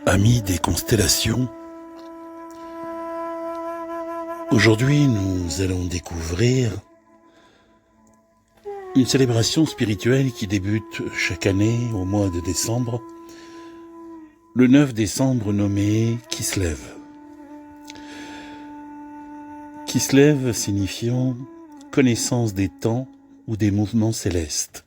Amis des constellations, aujourd'hui nous allons découvrir une célébration spirituelle qui débute chaque année au mois de décembre, le 9 décembre nommé Kislev. Kislev signifiant connaissance des temps ou des mouvements célestes.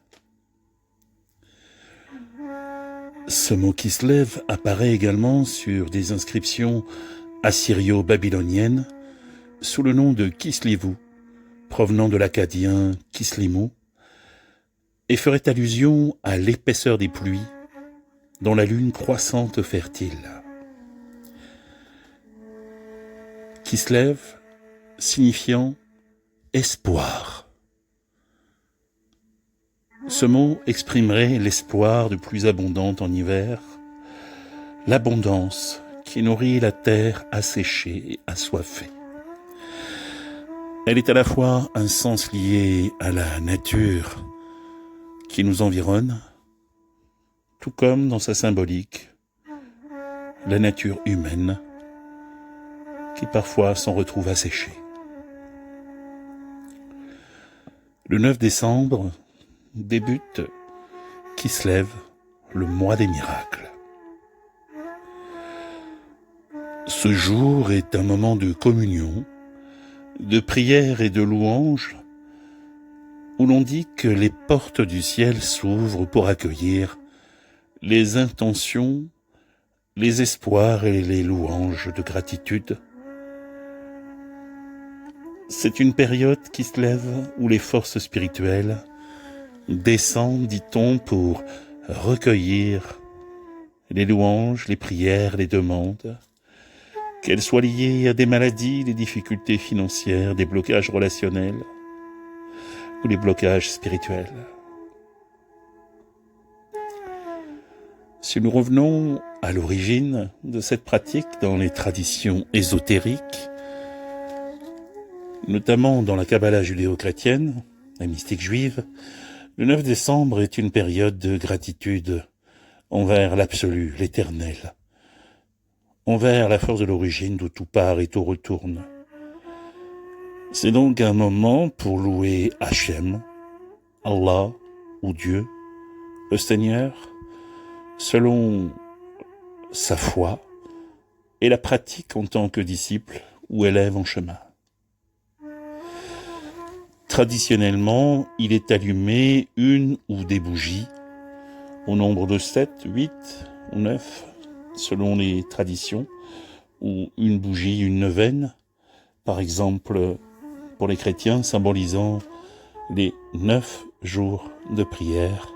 Ce mot Kislev apparaît également sur des inscriptions assyrio-babyloniennes sous le nom de Kislevu, provenant de l'acadien Kislimu, et ferait allusion à l'épaisseur des pluies dans la lune croissante fertile. Kislev signifiant espoir. Ce mot exprimerait l'espoir de pluie abondante en hiver, l'abondance qui nourrit la terre asséchée et assoiffée. Elle est à la fois un sens lié à la nature qui nous environne, tout comme dans sa symbolique, la nature humaine qui parfois s'en retrouve asséchée. Le 9 décembre débute Kislev, le mois des miracles. Ce jour est un moment de communion, de prière et de louange, où l'on dit que les portes du ciel s'ouvrent pour accueillir les intentions, les espoirs et les louanges de gratitude. C'est une période qui se lève où les forces spirituelles descendent, dit-on, pour recueillir les louanges, les prières, les demandes, qu'elles soient liées à des maladies, des difficultés financières, des blocages relationnels ou des blocages spirituels. Si nous revenons à l'origine de cette pratique dans les traditions ésotériques, notamment dans la Kabbala judéo-chrétienne, la mystique juive, le 9 décembre est une période de gratitude envers l'absolu, l'éternel, envers la force de l'origine d'où tout part et tout retourne. C'est donc un moment pour louer Hachem, Allah ou Dieu, le Seigneur, selon sa foi et la pratique en tant que disciple ou élève en chemin. Traditionnellement, il est allumé une ou des bougies, au nombre de 7, 8 ou 9, selon les traditions, ou une bougie, une neuvaine, par exemple pour les chrétiens, symbolisant les 9 jours de prière,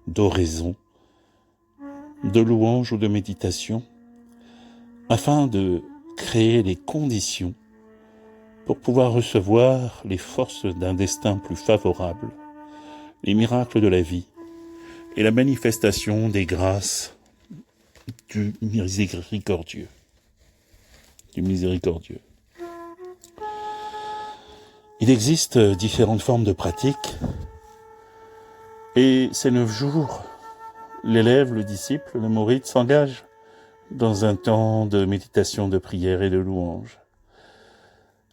d'oraison, de louange ou de méditation, afin de créer les conditions pour pouvoir recevoir les forces d'un destin plus favorable, les miracles de la vie et la manifestation des grâces du miséricordieux. Il existe différentes formes de pratiques et ces 9 jours, l'élève, le disciple, le mouride s'engage dans un temps de méditation, de prière et de louange.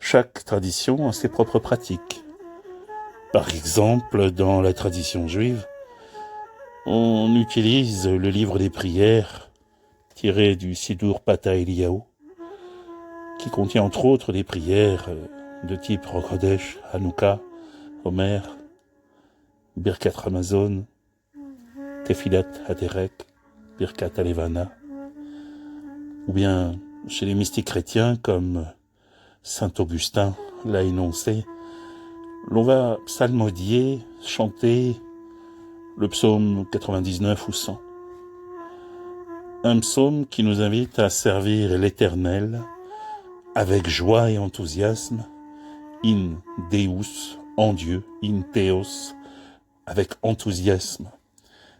Chaque tradition a ses propres pratiques. Par exemple, dans la tradition juive, on utilise le livre des prières tiré du Sidur Pata Eliyahu, qui contient entre autres des prières de type Rosh Chodesh, Hanouka, Omer, Birkat Hamazon, Tefilat Haderek, Birkat Alevana, ou bien chez les mystiques chrétiens comme Saint Augustin l'a énoncé, l'on va psalmodier, chanter le psaume 99 ou 100. Un psaume qui nous invite à servir l'Éternel avec joie et enthousiasme, in Deus, en Dieu, in Theos, avec enthousiasme,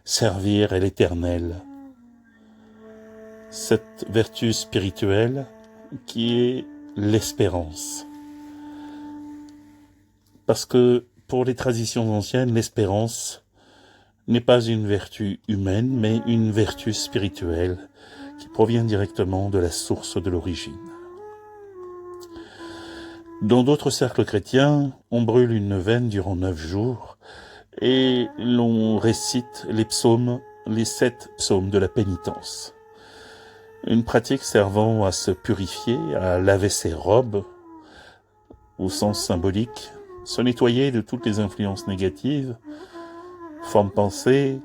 servir l'Éternel. Cette vertu spirituelle qui est l'espérance. Parce que pour les traditions anciennes, l'espérance n'est pas une vertu humaine, mais une vertu spirituelle qui provient directement de la source de l'origine. Dans d'autres cercles chrétiens, on brûle une neuvaine durant 9 jours et l'on récite les psaumes, les 7 psaumes de la pénitence. Une pratique servant à se purifier, à laver ses robes, au sens symbolique, se nettoyer de toutes les influences négatives, formes de pensée,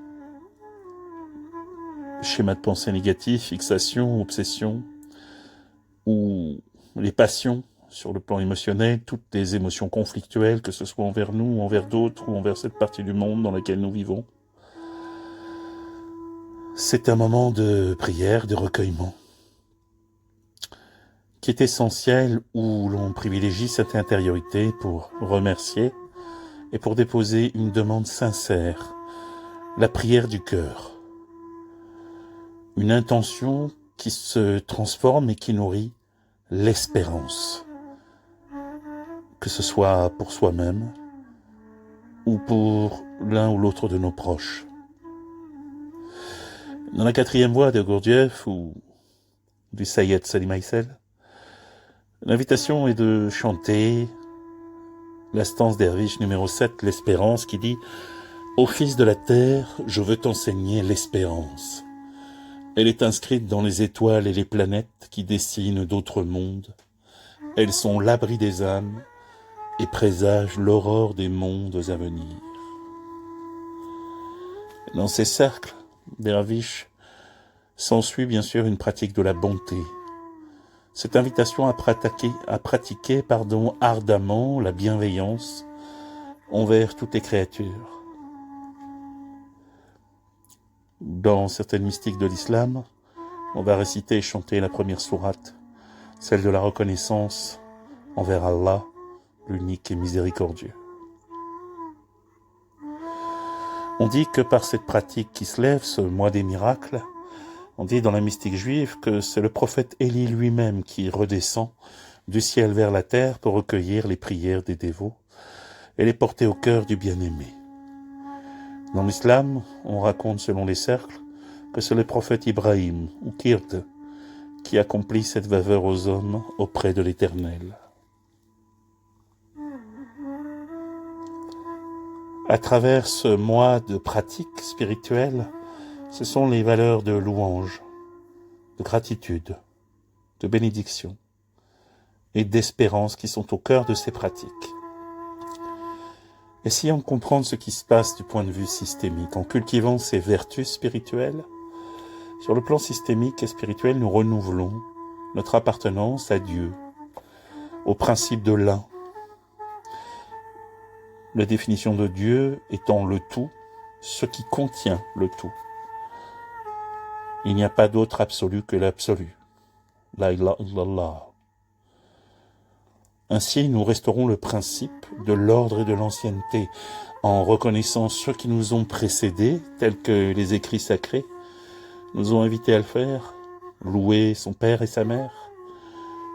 schémas de pensée négatifs, fixations, obsessions, ou les passions sur le plan émotionnel, toutes les émotions conflictuelles, que ce soit envers nous, ou envers d'autres, ou envers cette partie du monde dans laquelle nous vivons. C'est un moment de prière, de recueillement, qui est essentiel, où l'on privilégie cette intériorité pour remercier et pour déposer une demande sincère, la prière du cœur. Une intention qui se transforme et qui nourrit l'espérance, que ce soit pour soi-même ou pour l'un ou l'autre de nos proches. Dans la 4e voie de Gurdjieff ou du Sayed Salim Aïssel, l'invitation est de chanter la stance derviche numéro 7, l'espérance, qui dit « Ô fils de la terre, je veux t'enseigner l'espérance. Elle est inscrite dans les étoiles et les planètes qui dessinent d'autres mondes. Elles sont l'abri des âmes et présagent l'aurore des mondes à venir. » Dans ces cercles, derviches, s'ensuit bien sûr une pratique de la bonté. Cette invitation à pratiquer ardemment la bienveillance envers toutes les créatures. Dans certaines mystiques de l'islam, on va réciter et chanter la première sourate, celle de la reconnaissance envers Allah, l'unique et miséricordieux. On dit que par cette pratique qui se lève, ce mois des miracles, on dit dans la mystique juive que c'est le prophète Élie lui-même qui redescend du ciel vers la terre pour recueillir les prières des dévots et les porter au cœur du bien-aimé. Dans l'islam, on raconte selon les cercles que c'est le prophète Ibrahim, ou Kird, qui accomplit cette faveur aux hommes auprès de l'Éternel. À travers ce mois de pratique spirituelle, ce sont les valeurs de louange, de gratitude, de bénédiction et d'espérance qui sont au cœur de ces pratiques. Essayons de comprendre ce qui se passe du point de vue systémique. En cultivant ces vertus spirituelles, sur le plan systémique et spirituel, nous renouvelons notre appartenance à Dieu, au principe de l'un. La définition de Dieu étant le tout, ce qui contient le tout. Il n'y a pas d'autre absolu que l'absolu. La ilaha illallah. Ainsi, nous resterons le principe de l'ordre et de l'ancienneté, en reconnaissant ceux qui nous ont précédés, tels que les écrits sacrés nous ont invités à le faire, louer son père et sa mère,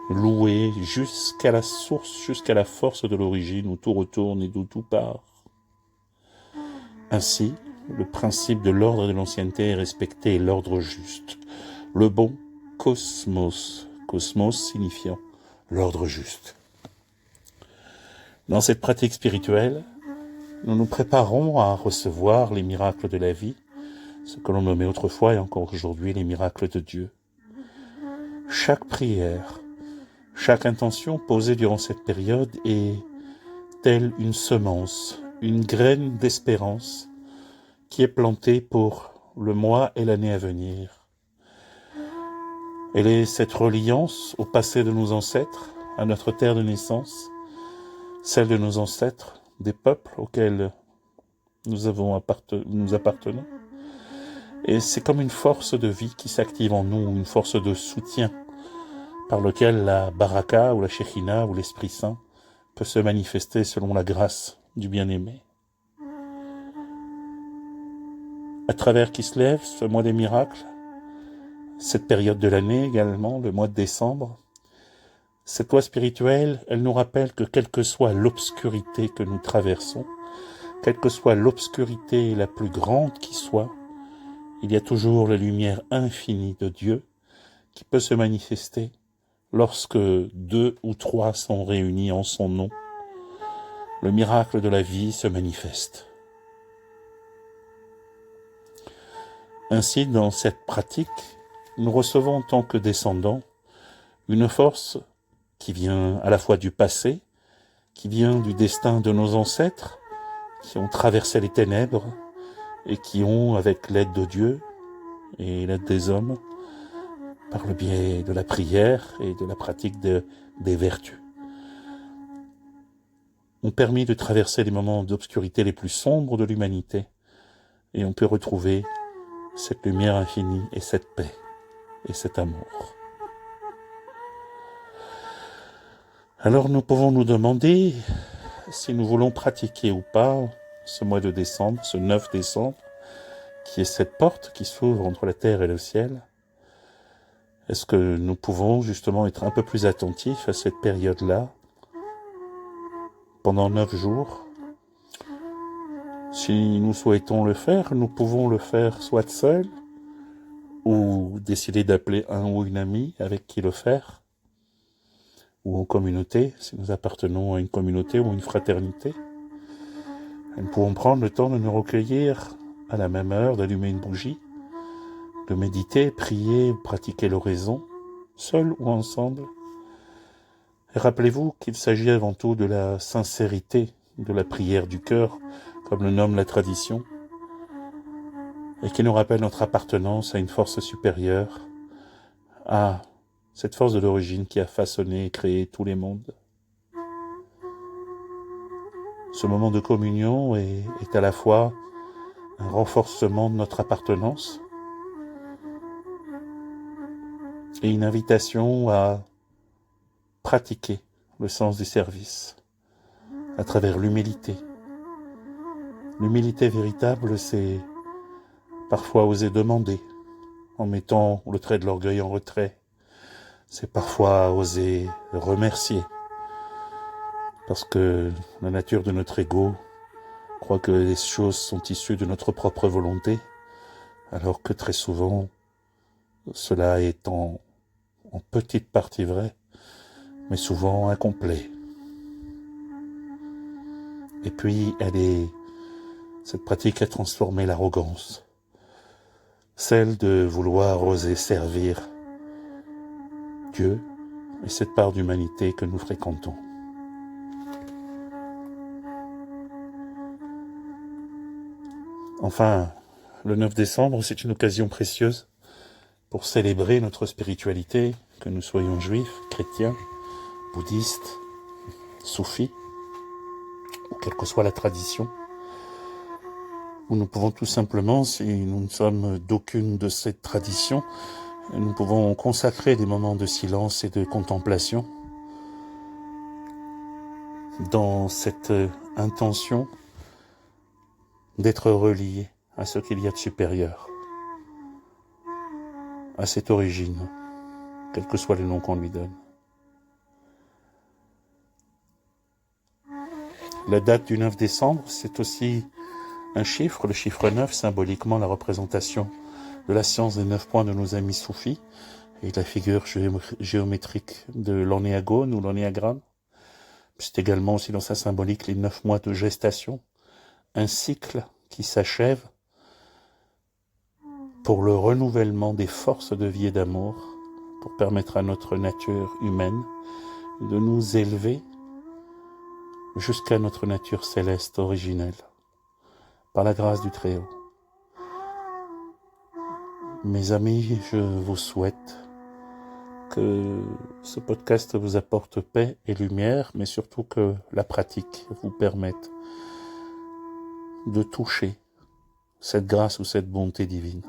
louer jusqu'à la source, jusqu'à la force de l'origine, où tout retourne et d'où tout part. Ainsi, le principe de l'ordre et de l'ancienneté est respecté, l'ordre juste, le bon cosmos, cosmos signifiant l'ordre juste. Dans cette pratique spirituelle, nous nous préparons à recevoir les miracles de la vie, ce que l'on nommait autrefois et encore aujourd'hui les miracles de Dieu. Chaque prière, chaque intention posée durant cette période est telle une semence, une graine d'espérance qui est plantée pour le mois et l'année à venir. Elle est cette reliance au passé de nos ancêtres, à notre terre de naissance, celle de nos ancêtres, des peuples auxquels nous appartenons. Et c'est comme une force de vie qui s'active en nous, une force de soutien, par lequel la baraka ou la shekhinah ou l'Esprit Saint peut se manifester selon la grâce du bien-aimé. À travers Kislev, ce mois des miracles, cette période de l'année également, le mois de décembre, cette loi spirituelle, elle nous rappelle que quelle que soit l'obscurité que nous traversons, quelle que soit l'obscurité la plus grande qui soit, il y a toujours la lumière infinie de Dieu qui peut se manifester lorsque 2 ou 3 sont réunis en son nom. Le miracle de la vie se manifeste. Ainsi, dans cette pratique, nous recevons en tant que descendants une force qui vient à la fois du passé, qui vient du destin de nos ancêtres, qui ont traversé les ténèbres et qui ont, avec l'aide de Dieu et l'aide des hommes, par le biais de la prière et de la pratique des vertus, ont permis de traverser les moments d'obscurité les plus sombres de l'humanité, et on peut retrouver cette lumière infinie et cette paix et cet amour. Alors nous pouvons nous demander si nous voulons pratiquer ou pas ce mois de décembre, ce 9 décembre, qui est cette porte qui s'ouvre entre la terre et le ciel. Est-ce que nous pouvons justement être un peu plus attentifs à cette période-là, pendant 9 jours? Si nous souhaitons le faire, nous pouvons le faire soit seul, ou décider d'appeler un ou une amie avec qui le faire, ou en communauté, si nous appartenons à une communauté ou une fraternité. Et nous pouvons prendre le temps de nous recueillir à la même heure, d'allumer une bougie, de méditer, prier, pratiquer l'oraison, seul ou ensemble. Et rappelez-vous qu'il s'agit avant tout de la sincérité de la prière du cœur, comme le nomme la tradition, et qui nous rappelle notre appartenance à une force supérieure, à cette force de l'origine qui a façonné et créé tous les mondes. Ce moment de communion est à la fois un renforcement de notre appartenance et une invitation à pratiquer le sens du service à travers l'humilité. L'humilité véritable, c'est parfois oser demander en mettant le trait de l'orgueil en retrait. C'est parfois oser remercier parce que la nature de notre ego croit que les choses sont issues de notre propre volonté, alors que très souvent, cela est en petite partie vrai, mais souvent incomplet. Et puis, cette pratique a transformé l'arrogance, celle de vouloir oser servir Dieu et cette part d'humanité que nous fréquentons. Enfin, le 9 décembre, c'est une occasion précieuse pour célébrer notre spiritualité, que nous soyons juifs, chrétiens, bouddhistes, soufis, ou quelle que soit la tradition, où nous pouvons tout simplement, si nous ne sommes d'aucune de ces traditions, nous pouvons consacrer des moments de silence et de contemplation dans cette intention d'être relié à ce qu'il y a de supérieur, à cette origine, quel que soit le nom qu'on lui donne. La date du 9 décembre, c'est aussi un chiffre, le chiffre 9, symboliquement la représentation de la science des 9 points de nos amis soufis, et la figure géométrique de l'ennéagone ou l'ennéagramme. C'est également aussi dans sa symbolique les 9 mois de gestation, un cycle qui s'achève pour le renouvellement des forces de vie et d'amour, pour permettre à notre nature humaine de nous élever jusqu'à notre nature céleste originelle, par la grâce du Très-Haut. Mes amis, je vous souhaite que ce podcast vous apporte paix et lumière, mais surtout que la pratique vous permette de toucher cette grâce ou cette bonté divine.